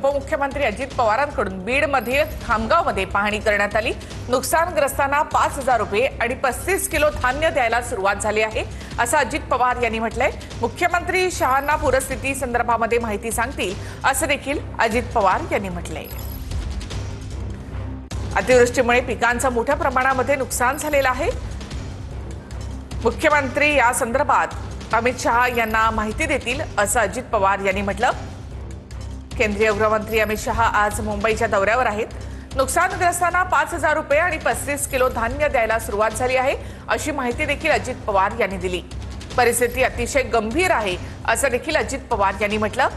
उपमुख्यमंत्री अजित पवारांकडून बीडमध्ये खामगावमध्ये पाहणी करण्यात आली। नुकसानग्रस्तांना 5,000 रुपये आणि 35 किलो धान्य द्यायला सुरुवात झाली आहे, असं अजित पवार यांनी म्हटलंय। मुख्यमंत्री शहांना पूरस्थिती संदर्भामध्ये माहिती सांगतील, असं देखील अजित पवार यांनी म्हटलंय। अतिवृष्टीमुळे पिकांचं मोठ्या प्रमाणामध्ये नुकसान झालेलं आहे। मुख्यमंत्री या संदर्भात अमित शहा यांना माहिती देतील, असं अजित पवार यांनी म्हटलं। केंद्रीय गृहमंत्री अमित शहा आज मुंबईच्या दौऱ्यावर आहेत। नुकसानग्रस्तांना 5,000 रुपये आणि 35 किलो धान्य द्यायला सुरुवात झाली आहे, अशी माहिती देखील अजित पवार यांनी दिली। परिस्थिती अतिशय गंभीर आहे, असं देखील अजित पवार यांनी म्हटलं।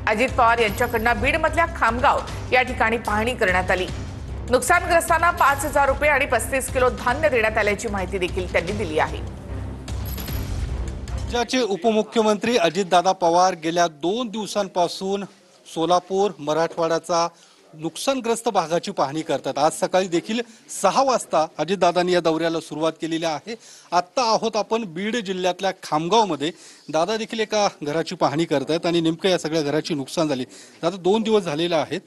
अजित पवार यांच्याकडून बीडमधल्या खामगाव या ठिकाणी पाहणी करण्यात आली। नुकसानग्रस्तांना 5,000 रुपये आणि 35 किलो धान्य देण्यात आल्याची माहिती देखील त्यांनी दिली आहे। राज्याचे उपमुख्यमंत्री अजितदादा पवार गेल्या 2 दिवसांपासून सोलापूर मराठवाड्याचा नुकसानग्रस्त भागाची पाहणी करतात। आज सकाळी देखील 6 वाजता अजितदादांनी या दौऱ्याला सुरुवात केलेली आहे। आता आहोत आपण बीड जिल्ह्यातल्या खामगावमध्ये। दादा देखील एका घराची पाहणी करतायत आणि नेमकं या सगळ्या घराची नुकसान झाली। दादा 2 दिवस झालेले आहेत,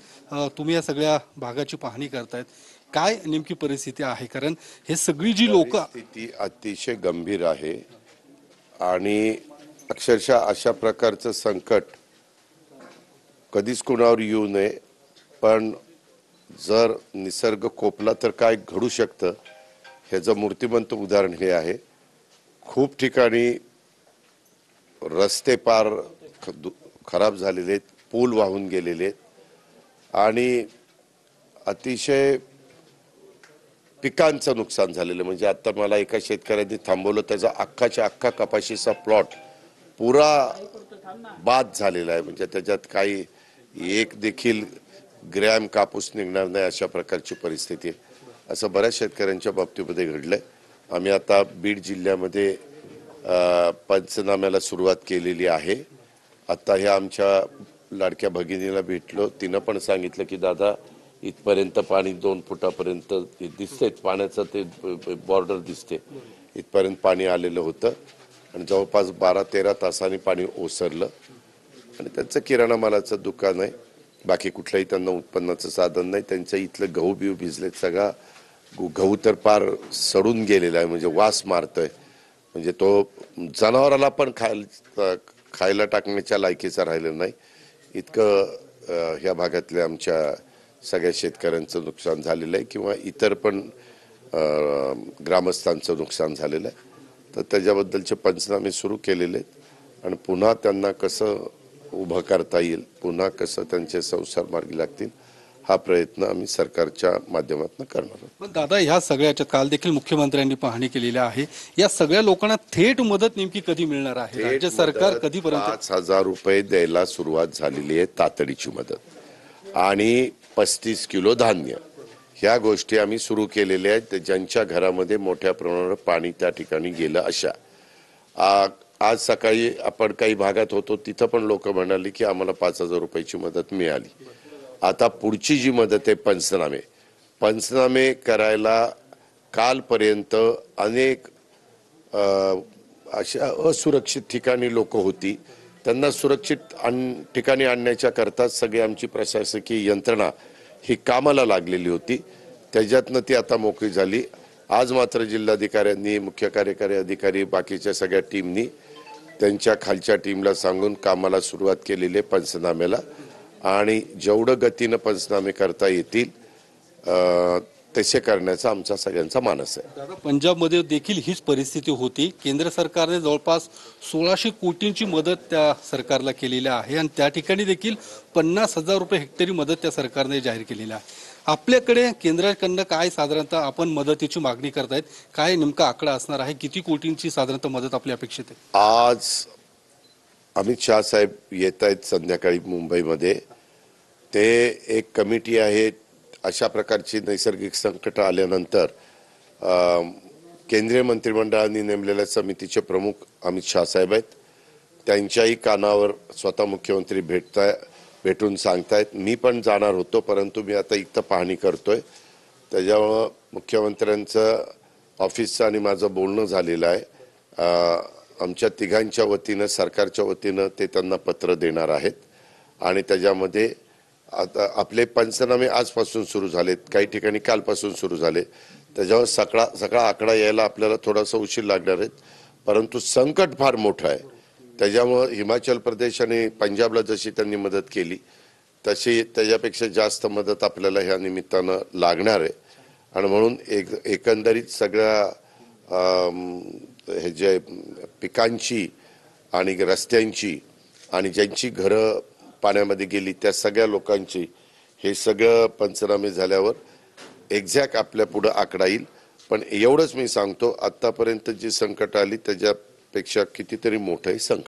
तुम्ही या सगळ्या भागाची पाहणी करतायत, काय नेमकी परिस्थिती आहे? कारण हे सगळी जी लोक परिस्थिती अतिशय गंभीर आहे आणि अक्षरशः अशा प्रकारचं संकट कधीच कोणावर येऊ नये, पण जर निसर्ग कोपला तर काय घडू शकतं ह्याचं मूर्तिमंत उदाहरण हे आहे। खूप ठिकाणी रस्ते पार खराब झालेले आहेत, पूल वाहून गेलेले आहेत आणि अतिशय पिकांचं नुकसान झालेलं। म्हणजे आता मला एका शेतकऱ्यांनी थांबवलं, त्याचा अख्खाच्या अख्खा कपाशीचा प्लॉट पुरा बाद झालेला आहे। म्हणजे त्याच्यात काही एक देखील ग्रॅम कापूस निघणार नाही, अशा प्रकारची परिस्थिती आहे। असं बऱ्याच शेतकऱ्यांच्या बाबतीमध्ये घडलंय। आम्ही आता बीड जिल्ह्यामध्ये पंचनाम्याला सुरुवात केलेली आहे। आता हे आमच्या लाडक्या भगिनीला भेटलो, तिनं पण सांगितलं की दादा इथपर्यंत पाणी 2 फुटापर्यंत दिसते, पाण्याचं ते बॉर्डर दिसते, इथपर्यंत पाणी आलेलं होतं आणि जवळपास 12-13 तासांनी पाणी ओसरलं आणि त्यांचं किराणा मालाचं दुकान आहे, बाकी कुठलंही त्यांना उत्पन्नाचं साधन नाही। त्यांच्या इथलं गहू बिहू भिजलेत, सगळा गहू तर पार सडून गेलेला आहे, म्हणजे वास मारतोय, म्हणजे तो जनावराला पण खायला टाकण्याच्या लायकीचा राहिलं नाही, इतकं ह्या भागातल्या आमच्या सगळ्या शेतकऱ्यांचं नुकसान झालेलं आहे किंवा इतर पण ग्रामस्थांचं नुकसान झालेलं आहे। तर त्याच्याबद्दलचे पंचनामे सुरू केलेले आहेत आणि पुन्हा त्यांना कसं उभं करता येईल, पुन्हा कसं त्यांचे संसार मार्गी लागतील, हा प्रयत्न आम्ही सरकारच्या माध्यमातून करणार आहोत। पण दादा ह्या सगळ्याच्यात काल देखील मुख्यमंत्र्यांनी पाहणी केलेली आहे, या सगळ्या लोकांना थेट मदत नेमकी कधी मिळणार आहे? राज्य सरकार कधीपर्यंत 5,000 रुपये द्यायला सुरुवात झालेली आहे, तातडीची मदत आणि 35 किलो धान्य, ह्या गोष्टी आम्ही सुरू केलेल्या आहेत। ज्यांच्या घरामध्ये मोठ्या प्रमाणावर पाणी त्या ठिकाणी गेलं अशा आज सकाळी आपण काही भागात होतो, तिथं पण लोक म्हणाली की आम्हाला 5,000 रुपयाची मदत मिळाली। आता पुढची जी मदत आहे पंचनामे करायला कालपर्यंत अनेक अशा असुरक्षित ठिकाणी लोक होती, त्यांना सुरक्षित ठिकाणी आणण्याच्या करता सगळी आमची प्रशासकीय यंत्रणा ही कामाला लागलेली होती, त्याच्यातनं ती आता मोकळी झाली। आज मात्र जिल्हाधिकाऱ्यांनी, मुख्य कार्यकारी अधिकारी, बाकीच्या सगळ्या टीमनी त्यांच्या खालच्या टीमला सांगून कामाला सुरुवात केलेली आहे पंचनाम्याला आणि जेवढं गतीनं पंचनामे करता येतील तसे करण्याचा आमचा सगळ्यांचा मानस आहे। दादा पंजाबमध्ये देखील हीच परिस्थिती होती, केंद्र सरकारने जवळपास 1600 कोटींची मदत त्या सरकारला केलेली आहे आणि त्या ठिकाणी देखील 50,000 रुपये हेक्टरी मदत त्या सरकारने जाहीर केलेली आहे। आपल्याकडे केंद्राकडनं काय साधारणतः आपण मदतीची मागणी करतायत, काय नेमका आकडा असणार आहे, किती कोटींची साधारणतः मदत आपली अपेक्षित आहे? आज अमित शहा साहेब येत आहेत संध्याकाळी मुंबईमध्ये, ते एक कमिटी आहे, अशा प्रकारची नैसर्गिक संकट आल्यानंतर केंद्रीय मंत्रिमंडळाने नेमलेल्या समितीचे प्रमुख अमित शहा साहेब आहेत, त्यांच्याही कानावर स्वतः मुख्यमंत्री भेटून सांगतायत। मी पण जाणार होतो, परंतु मी आता इथं पाहणी करतोय, त्याच्यामुळं मुख्यमंत्र्यांचं ऑफिसचं आणि माझं बोलणं झालेलं आहे। आमच्या तिघांच्या वतीनं, सरकारच्या वतीनं ते त्यांना पत्र देणार आहेत आणि त्याच्यामध्ये आता आपले पंचनामे आजपासून सुरू झालेत, काही ठिकाणी कालपासून सुरू झाले. त्याच्यावर सगळा आकडा यायला आपल्याला थोडासा उशीर लागणार आहे, परंतु संकट फार मोठं आहे. त्याच्यामुळं हिमाचल प्रदेश आणि पंजाबला जशी त्यांनी मदत केली तशी त्याच्यापेक्षा जास्त मदत आपल्याला ह्या निमित्तानं लागणार आहे. आणि म्हणून एकंदरीत सगळ्या हे जे पिकांची आणि रस्त्यांची आणि ज्यांची घरं पाण्यामध्ये गेली त्या सगळ्या लोकांची हे सगळं पंचनामे झाल्यावर एक्झॅक्ट आपल्या पुढं आकडा येईल. पण एवढंच मी सांगतो, आतापर्यंत जी संकट आली त्याच्यापेक्षा कितीतरी मोठं हे संकट.